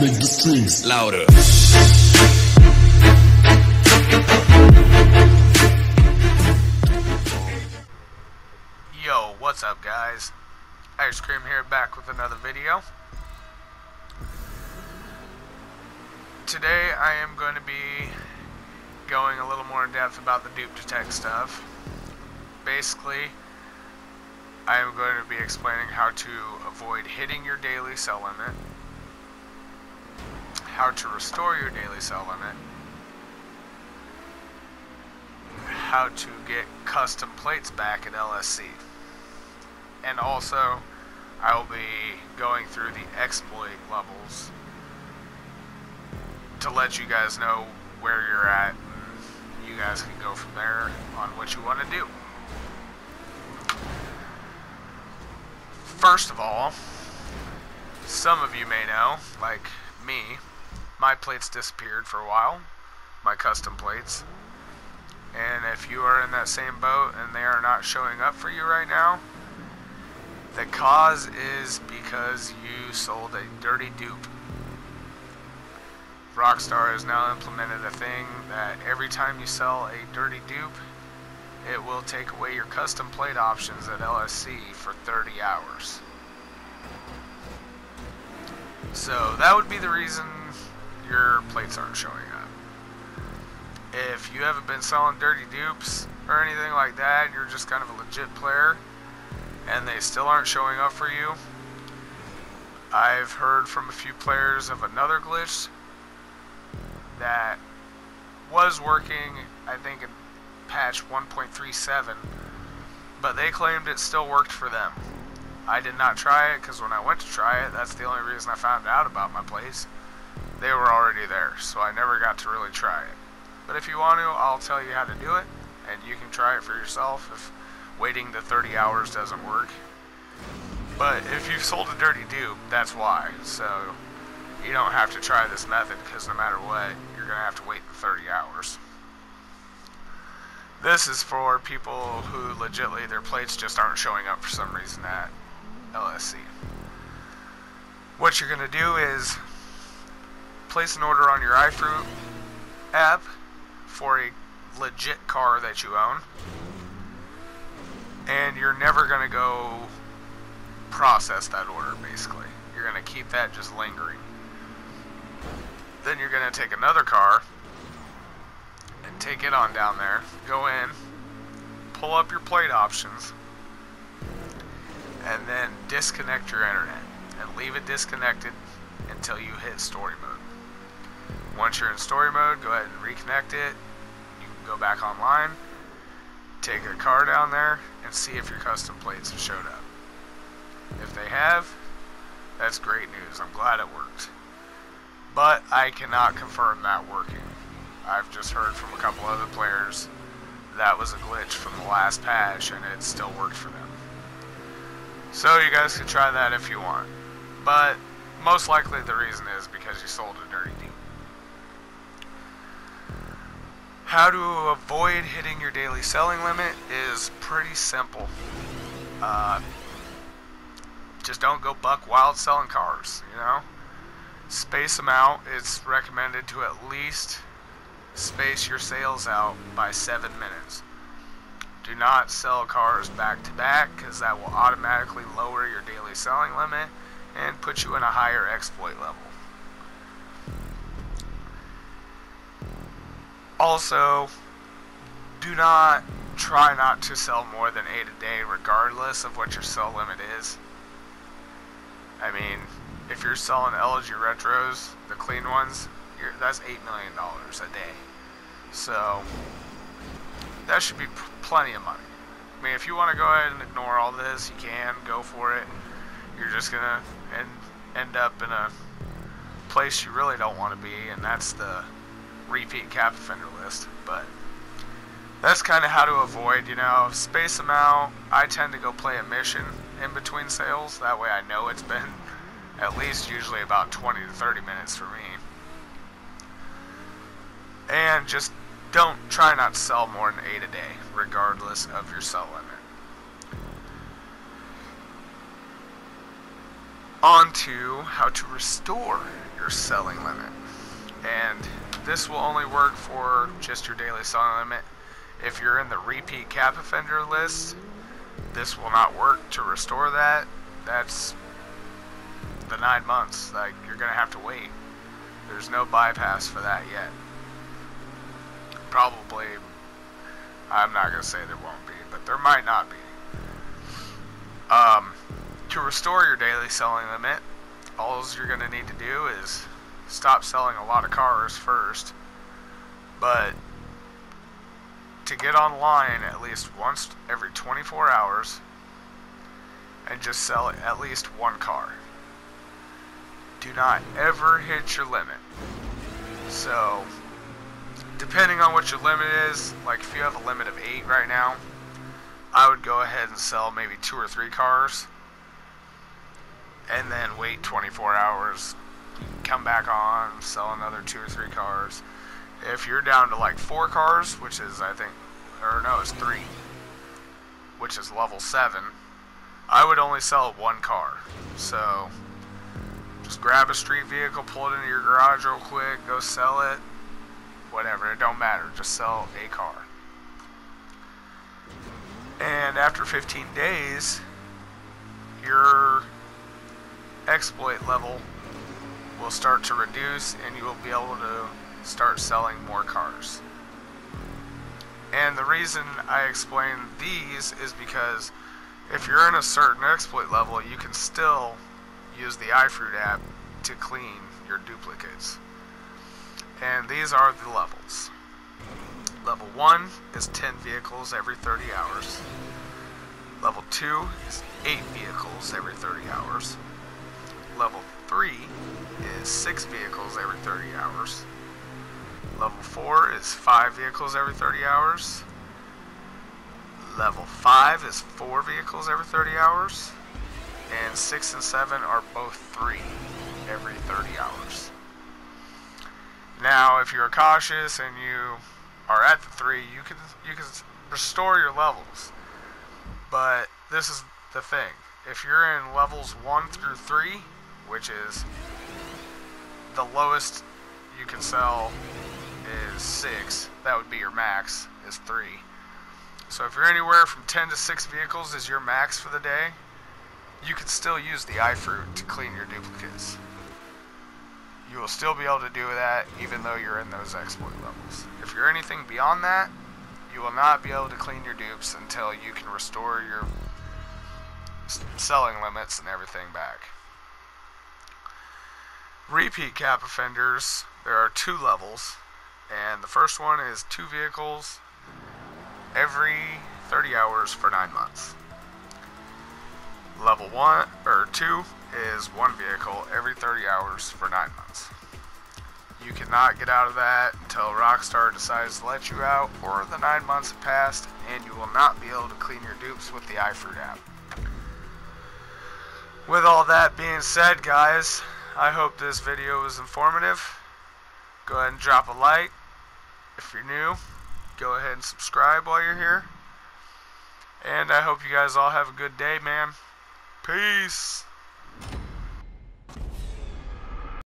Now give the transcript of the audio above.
make the strings louder. Yo, what's up guys? Ice Cream here, back with another video. Today I am going to be going a little more in depth about the dupe detect stuff. Basically, I am going to be explaining how to avoid hitting your daily sell limit, how to restore your daily sell limit, how to get custom plates back at LSC, and also I will be going through the exploit levels to let you guys know where you're at. You guys can go from there on what you want to do. First of all, some of you may know, like me, my plates disappeared for a while, my custom plates. And if you are in that same boat and they are not showing up for you right now, the cause is because you sold a dirty dupe. Rockstar has now implemented a thing that every time you sell a dirty dupe, it will take away your custom plate options at LSC for 30 hours. So that would be the reason your plates aren't showing up. If you haven't been selling dirty dupes or anything like that, you're just kind of a legit player, and they still aren't showing up for you, I've heard from a few players of another glitch that was working, I think in patch 1.37, but they claimed it still worked for them. I did not try it because when I went to try it, that's the only reason I found out about my plates. They were already there, so I never got to really try it. But if you want to, I'll tell you how to do it, and you can try it for yourself if waiting the 30 hours doesn't work. But if you've sold a dirty dupe, that's why. So you don't have to try this method, because no matter what, you're going to have to wait the 30 hours. This is for people who legitly their plates just aren't showing up for some reason at LSC. What you're going to do is place an order on your iFruit app for a legit car that you own, and you're never going to go process that order. Basically, you're going to keep that just lingering. Then you're going to take another car and take it on down there, go in, pull up your plate options, and then disconnect your internet and leave it disconnected until you hit story mode. Once you're in story mode, go ahead and reconnect it. You can go back online, take a car down there, and see if your custom plates have showed up. If they have, that's great news. I'm glad it worked. But I cannot confirm that working. I've just heard from a couple other players that was a glitch from the last patch and it still worked for them. So you guys can try that if you want. But most likely the reason is because you sold a dirty dupe. How to avoid hitting your daily selling limit is pretty simple. Just don't go buck wild selling cars, you know? Space them out. It's recommended to at least space your sales out by 7 minutes. Do not sell cars back to back, because that will automatically lower your daily selling limit and put you in a higher exploit level. Also, try not to sell more than 8 a day regardless of what your sell limit is. I mean, if you're selling LG Retros, the clean ones, that's $8 million a day. So that should be plenty of money. I mean, if you want to go ahead and ignore all this, you can go for it. You're just gonna end up in a place you really don't want to be, and that's the repeat cap offender list. But that's kind of how to avoid, you know, space them out. I tend to go play a mission in between sales. That way I know it's been at least usually about 20 to 30 minutes for me. And just try not to sell more than 8 a day, regardless of your sell limit. on to how to restore your selling limit. And this will only work for just your daily selling limit. If you're in the repeat cap offender list, this will not work to restore that. That's the 9 months. Like, you're gonna have to wait. There's no bypass for that yet. Probably, I'm not gonna say there won't be, but there might not be. To restore your daily selling limit, all you're gonna need to do is stop selling a lot of cars first, but to get online at least once every 24 hours and just sell at least one car. Do not ever hit your limit. So, depending on what your limit is, like if you have a limit of 8 right now, I would go ahead and sell maybe 2 or 3 cars and then wait 24 hours, come back on, sell another 2 or 3 cars. If you're down to like 4 cars, which is it's 3, which is level 7, I would only sell 1 car. So just grab a street vehicle, pull it into your garage real quick, go sell it, whatever, it don't matter, just sell a car. And after 15 days, your exploit level will start to reduce and you will be able to start selling more cars. And the reason I explain these is because if you're in a certain exploit level, you can still use the iFruit app to clean your duplicates. And these are the levels. Level 1 is 10 vehicles every 30 hours. Level 2 is 8 vehicles every 30 hours. Level 3 is 6 vehicles every 30 hours. Level 4 is 5 vehicles every 30 hours. Level 5 is 4 vehicles every 30 hours. And 6 and 7 are both 3 every 30 hours. Now, if you're cautious and you are at the 3, you can restore your levels. But this is the thing. If you're in levels 1 through 3, which is the lowest you can sell is 6, that would be your max, is 3. So if you're anywhere from 10 to 6 vehicles is your max for the day, you can still use the iFruit to clean your duplicates. You will still be able to do that even though you're in those exploit levels. If you're anything beyond that, you will not be able to clean your dupes until you can restore your selling limits and everything back. Repeat cap offenders, there are 2 levels, and the first one is 2 vehicles every 30 hours for 9 months. Level 2 is 1 vehicle every 30 hours for 9 months. You cannot get out of that until Rockstar decides to let you out, or the 9 months have passed, and you will not be able to clean your dupes with the iFruit app. With all that being said, guys, I hope this video was informative. Go ahead and drop a like. If you're new, go ahead and subscribe while you're here. And I hope you guys all have a good day, man. Peace.